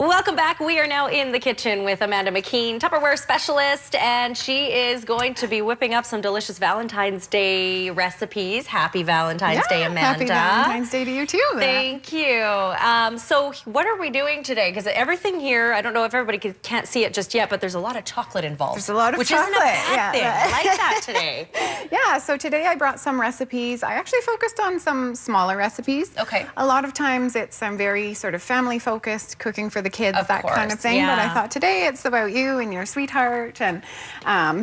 Welcome back. We are now in the kitchen with Amanda McKeen, Tupperware specialist, and she is going to be whipping up some delicious Valentine's Day recipes. Happy Valentine's Day, Amanda. Happy Valentine's Day to you too. Thank you. So what are we doing today? Because everything here, I don't know if everybody can't see it just yet, but there's a lot of chocolate involved. There's a lot of which chocolate. Isn't a bad thing. I like that today. Yeah, so today I brought some recipes. I actually focused on some smaller recipes. Okay. A lot of times I'm very sort of family focused, cooking for the kids, that kind of thing. Yeah. But I thought today it's about you and your sweetheart. And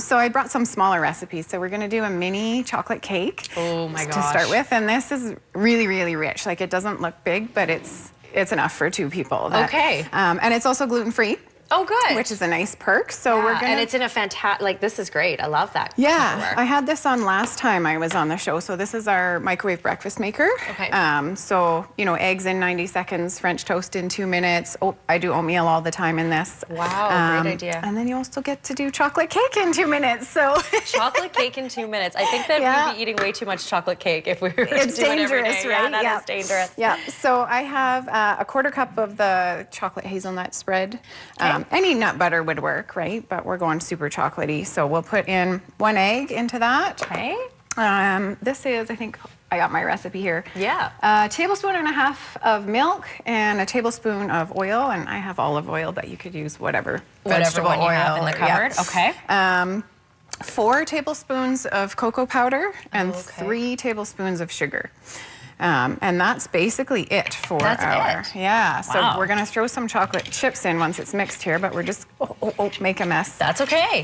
so I brought some smaller recipes. So we're going to do a mini chocolate cake. Oh my gosh. To start with. And this is really, really rich. Like, it doesn't look big, but it's enough for two people. Okay. And it's also gluten-free. Oh, good. Which is a nice perk. So yeah, we're gonna. And it's in a fantastic. Like, this is great. I love that. Yeah, I had this on last time I was on the show. So this is our microwave breakfast maker. Okay. So eggs in 90 seconds, French toast in 2 minutes. Oh, I do oatmeal all the time in this. Wow, great idea. And then you also get to do chocolate cake in 2 minutes. So chocolate cake in 2 minutes. I think that we'd be eating way too much chocolate cake if we were to do it every day. It's dangerous, right? Yeah, that is dangerous. Yeah. So I have a 1/4 cup of the chocolate hazelnut spread. Okay. Any nut butter would work, right? But we're going super chocolatey. So we'll put in 1 egg into that. Okay. This is, I think I got my recipe here. Yeah. A tablespoon and a half of milk and a tablespoon of oil, and I have olive oil, but you could use whatever vegetable one you oil have in the cupboard. Yeah. Okay. 4 tablespoons of cocoa powder and 3 tablespoons of sugar. And that's basically it for Yeah, so we're gonna throw some chocolate chips in once it's mixed here, but we're just, make a mess. That's okay.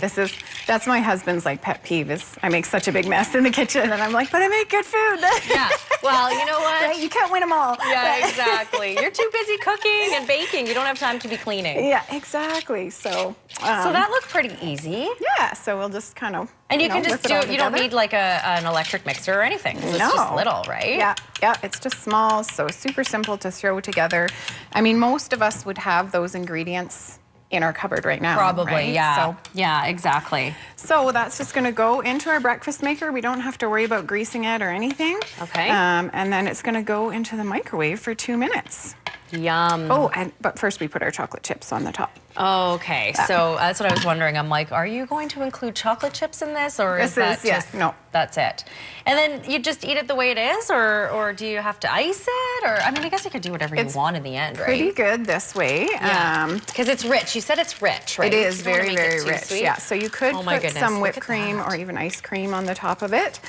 That's my husband's like pet peeve is I make such a big mess in the kitchen, and I'm like, but I make good food. Yeah, well, you know what? Right? You can't win them all. Yeah, exactly. You're too busy cooking and baking. You don't have time to be cleaning. Yeah, exactly. So that looked pretty easy. Yeah, so we'll just kind of, and you can just do it. You don't need like an electric mixer or anything. It's just little, right? Yeah, it's just small, so super simple to throw together. I mean, most of us would have those ingredients in our cupboard right now. Probably, right? yeah. So, yeah, exactly. So that's just gonna go into our breakfast maker. We don't have to worry about greasing it or anything. Okay. And then it's gonna go into the microwave for 2 minutes. Yum. Oh, but first we put our chocolate chips on the top. Oh, okay. So that's what I was wondering. I'm like, are you going to include chocolate chips in this, or is that just no? That's it. And then you just eat it the way it is, or do you have to ice it? Or I mean, I guess you could do whatever you want in the end, right? Pretty good this way. Yeah. Because it's rich. You said it's rich, right? It is very, very rich. Sweet. Yeah. So you could put some whipped cream or even ice cream on the top of it.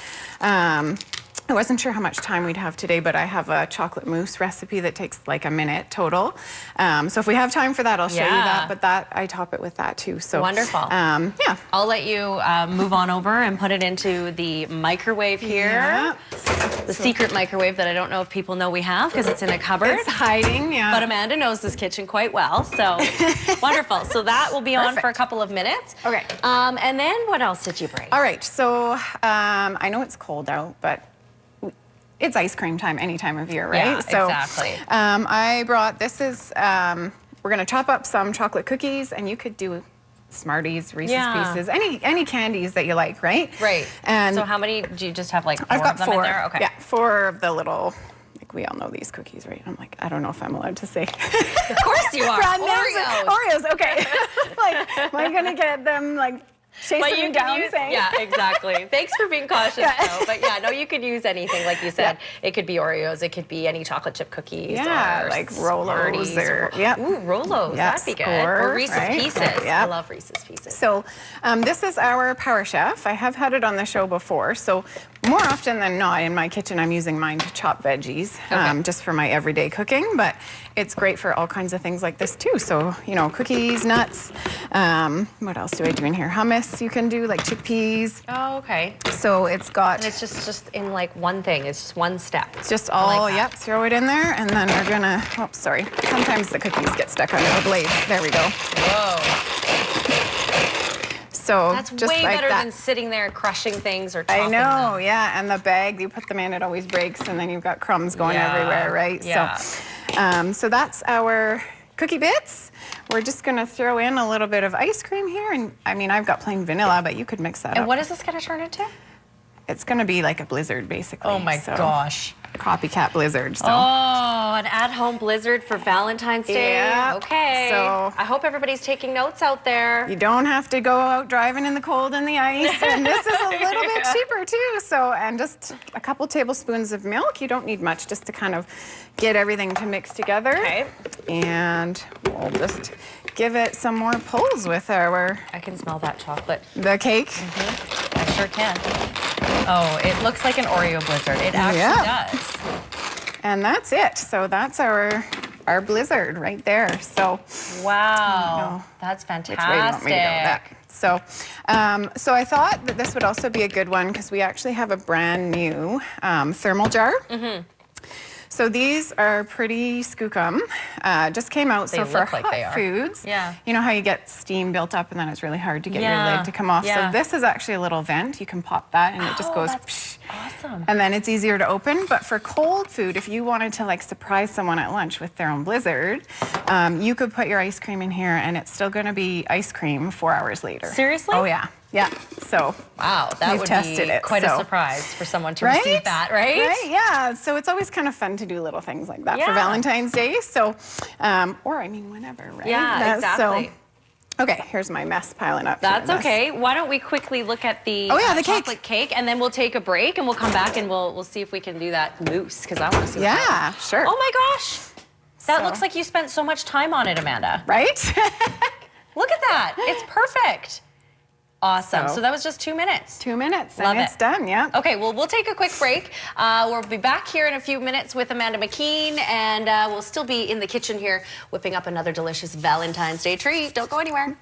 I wasn't sure how much time we'd have today, but I have a chocolate mousse recipe that takes like a minute total. So if we have time for that, I'll show you that. But I top it with that too. So wonderful. Yeah. I'll let you move on over and put it into the microwave here. Yeah. The secret microwave that I don't know if people know we have because it's in a cupboard. It's hiding, yeah. But Amanda knows this kitchen quite well, so wonderful. So that will be on for a couple of minutes. Okay. And then what else did you bring? All right. So I know it's cold out, but it's ice cream time any time of year, right? Yeah, so, exactly. I brought, we're gonna chop up some chocolate cookies, and you could do Smarties, Reese's Pieces, any candies that you like, right? Right. And so how many, do you just have like 4 I've got of them 4. in there? Okay. Yeah, 4 of the little, like we all know these cookies, right? I'm like, I don't know if I'm allowed to say. Of course you are. Oreos. Oreos, okay. Like, am I gonna get them like chasing me down saying? Yeah, exactly. Thanks for being cautious, though. But yeah, no, you could use anything, like you said. It could be Oreos. It could be any chocolate chip cookies. Yeah, or like Rolos or Ooh, Rolos. That'd be good. Or Reese's Pieces. Yeah. I love Reese's Pieces. So this is our Power Chef. I have had it on the show before. So more often than not in my kitchen, I'm using mine to chop veggies just for my everyday cooking. But it's great for all kinds of things like this too. So, cookies, nuts. What else do I do in here? Hummus you can do, like chickpeas. Oh, okay. So it's got... And it's just in like one thing. It's just one step. It's just all, throw it in there. And then we're gonna, sorry. Sometimes the cookies get stuck under the blade. There we go. Whoa. So that's just way like better that. than sitting there crushing things or chopping I know, them. yeah. And the bag, you put them in, it always breaks, and then you've got crumbs going everywhere, right? Yeah. So that's our cookie bits. We're just gonna throw in a little bit of ice cream here, and I mean, I've got plain vanilla, but you could mix that up. And what is this gonna turn into? it's going to be like a blizzard, basically. Oh my gosh. Copycat blizzard. So. Oh, an at-home blizzard for Valentine's Day. Yeah. Okay. So I hope everybody's taking notes out there. You don't have to go out driving in the cold and the ice, and this is a little bit cheaper too. So, and just a couple tablespoons of milk. You don't need much, just to kind of get everything to mix together. Okay. And we'll just give it some more pulls with our... I can smell that chocolate. The cake. I sure can. Oh, it looks like an Oreo blizzard. It actually does. And that's it. So that's our blizzard right there. So wow, that's fantastic. Which way do you want me to go with that? So I thought that this would also be a good one because we actually have a brand new thermal jar. So these are pretty skookum. Just came out. They so for look like they hot are. foods, you know how you get steam built up and then it's really hard to get your lid to come off. Yeah. So this is actually a little vent. You can pop that and it just goes. That's awesome. And then it's easier to open. But for cold food, if you wanted to like surprise someone at lunch with their own blizzard, you could put your ice cream in here and it's still going to be ice cream 4 hours later. Seriously? Oh yeah. Yeah. So wow, that would be quite a surprise for someone to receive that, right? Right. Yeah. So it's always kind of fun to do little things like that for Valentine's Day. So, or I mean, whenever, right? Yeah, exactly. So, okay, here's my mess piling up. That's okay. Why don't we quickly look at the the chocolate cake, and then we'll take a break, and we'll come back and we'll see if we can do that mousse because I want to see. Yeah, sure. Oh my gosh, that looks like you spent so much time on it, Amanda. Right? Look at that. It's perfect. Awesome. So that was just 2 minutes. 2 minutes, Love and it's done, yeah. Okay, well, we'll take a quick break. We'll be back here in a few minutes with Amanda McKeen, and we'll still be in the kitchen here whipping up another delicious Valentine's Day treat. Don't go anywhere.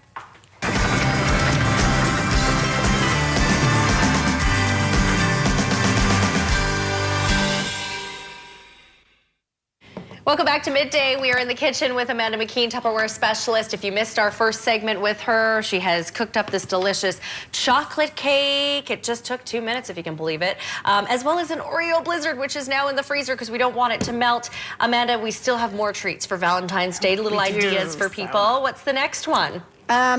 Welcome back to Midday. We are in the kitchen with Amanda McKeen, Tupperware specialist. If you missed our first segment with her, she has cooked up this delicious chocolate cake. It just took 2 minutes, if you can believe it, as well as an Oreo blizzard, which is now in the freezer because we don't want it to melt. Amanda, we still have more treats for Valentine's Day, little ideas for people. What's the next one?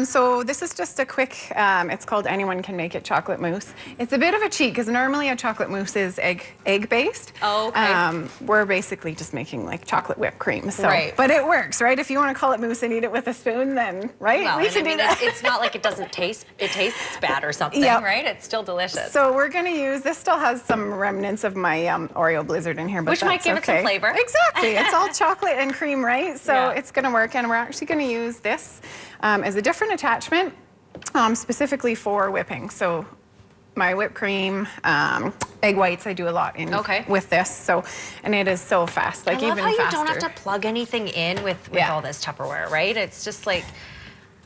So this is just a quick, it's called Anyone Can Make It chocolate mousse. It's a bit of a cheat because normally a chocolate mousse is egg based. Oh, okay. We're basically just making like chocolate whipped cream. So, but it works, right? If you want to call it mousse and eat it with a spoon, then, right? Well, we can do that. It's not like it doesn't taste, it tastes bad or something, right? It's still delicious. So we're going to use, this still has some remnants of my Oreo blizzard in here, but which might give it some flavor. Exactly. It's all chocolate and cream, right? So it's going to work, and we're actually going to use this as a different attachment, specifically for whipping. So my whipped cream, egg whites, I do a lot in with this. So, and it is so fast, like even faster. I love how you don't have to plug anything in with all this Tupperware, right? It's just like,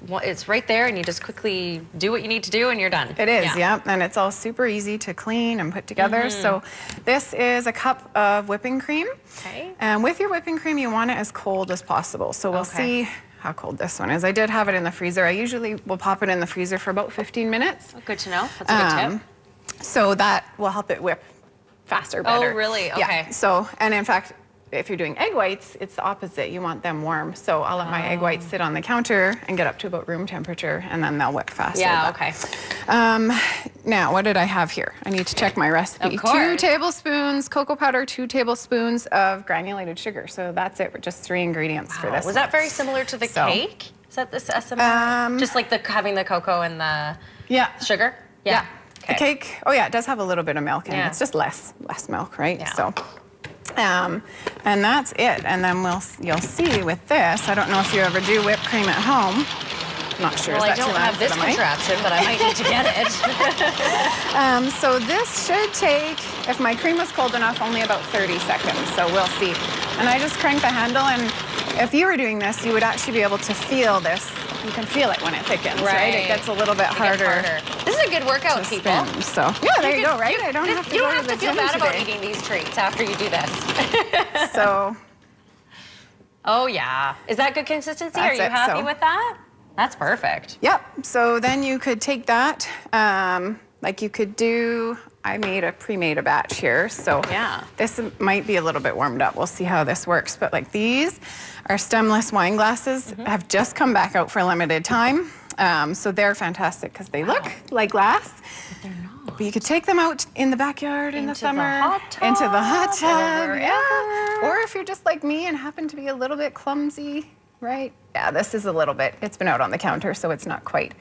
it's right there, and you just quickly do what you need to do, and you're done. It is, and it's all super easy to clean and put together. So this is a cup of whipping cream. Okay. And with your whipping cream, you want it as cold as possible. So we'll see how cold this one is. I did have it in the freezer. I usually will pop it in the freezer for about 15 minutes. Oh, good to know. That's a good tip. So that will help it whip faster, better. Oh, really? Okay. Yeah. So, and in fact, if you're doing egg whites, it's the opposite. You want them warm. So I'll let my egg whites sit on the counter and get up to about room temperature, and then they'll whip faster. Yeah, okay. Now, what did I have here? I need to check my recipe. Of course. 2 tablespoons cocoa powder, 2 tablespoons of granulated sugar. So that's it. Just 3 ingredients for this. Was that very similar to the cake? Is that this similar? Just like having the cocoa and the sugar? Yeah. Okay. The cake, it does have a little bit of milk in it. It's just less milk, right? Yeah. So. And that's it. And then you'll see with this, I don't know if you ever do whipped cream at home. I'm not sure. Well, I don't have this contraption, but I might need to get it. So this should take, if my cream was cold enough, only about 30 seconds. So we'll see. And I just crank the handle, and if you were doing this, you would actually be able to feel this. You can feel it when it thickens, right? It gets a little bit harder. This is a good workout, people. So there you go, right? I don't have to You go don't have to the to feel gym bad about today. eating these treats after you do this. So. Oh yeah. Is that good consistency? Are you happy with that? That's perfect. Yep. So then you could take that, like you could do, I pre-made a batch here. So this might be a little bit warmed up. We'll see how this works. But like these are stemless wine glasses, have just come back out for a limited time. So they're fantastic because they look like glass. But they're not. But you could take them out in the backyard in the summer. Into the hot tub. Or yeah. Or if you're just like me and happen to be a little bit clumsy, right? Yeah, this is a little bit, it's been out on the counter, so it's not quite,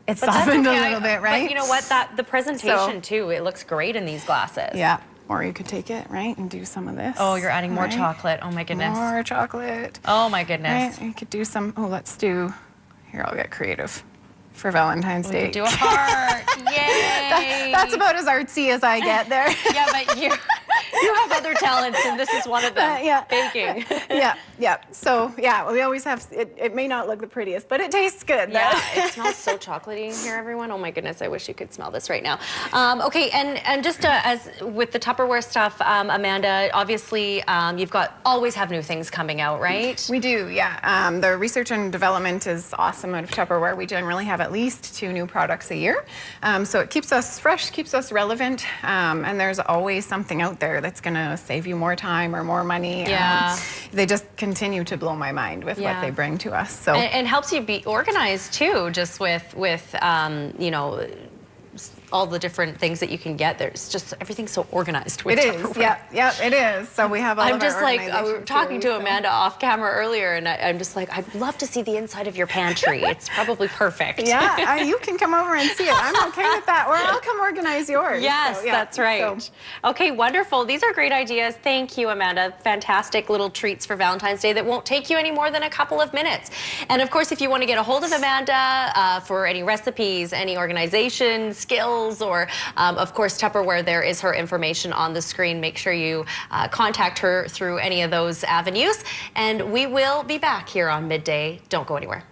it's softened a little bit, right? But you know what, the presentation too, it looks great in these glasses. Yeah, or you could take it, right, and do some of this. Oh, you're adding more chocolate. Oh my goodness. More chocolate. Oh my goodness. Right? You could do some, let's do, here, I'll get creative for Valentine's Day. We could do a heart. Yay. That's about as artsy as I get there. Yeah, but you have other talents, and this is one of them. Yeah. Baking. Yeah. So, yeah, we always have, it may not look the prettiest, but it tastes good. Yeah, it smells so chocolatey in here, everyone. Oh my goodness, I wish you could smell this right now. Okay, and just as with the Tupperware stuff, Amanda, obviously you've always have new things coming out, right? We do, yeah. The research and development is awesome out of Tupperware. We generally have at least 2 new products a year. So it keeps us fresh, keeps us relevant, and there's always something out there that's gonna save you more time or more money. Yeah. They just continue to blow my mind with what they bring to us. So and helps you be organized too, just with you know, all the different things that you can get. There's just everything's so organized with Tupperware. Yeah, it is. So we have all I'm just like, we were talking to Amanda off camera earlier, and I'm just like, I'd love to see the inside of your pantry. It's probably perfect. Yeah, you can come over and see it. I'm okay with that, or I'll come organize yours. Yes, so, yeah. that's right. So. Okay, wonderful. These are great ideas. Thank you, Amanda. Fantastic little treats for Valentine's Day that won't take you any more than a couple of minutes. And of course, if you want to get a hold of Amanda for any recipes, any organization skills, or of course Tupperware, there is her information on the screen. Make sure you contact her through any of those avenues, and we will be back here on Midday. Don't go anywhere.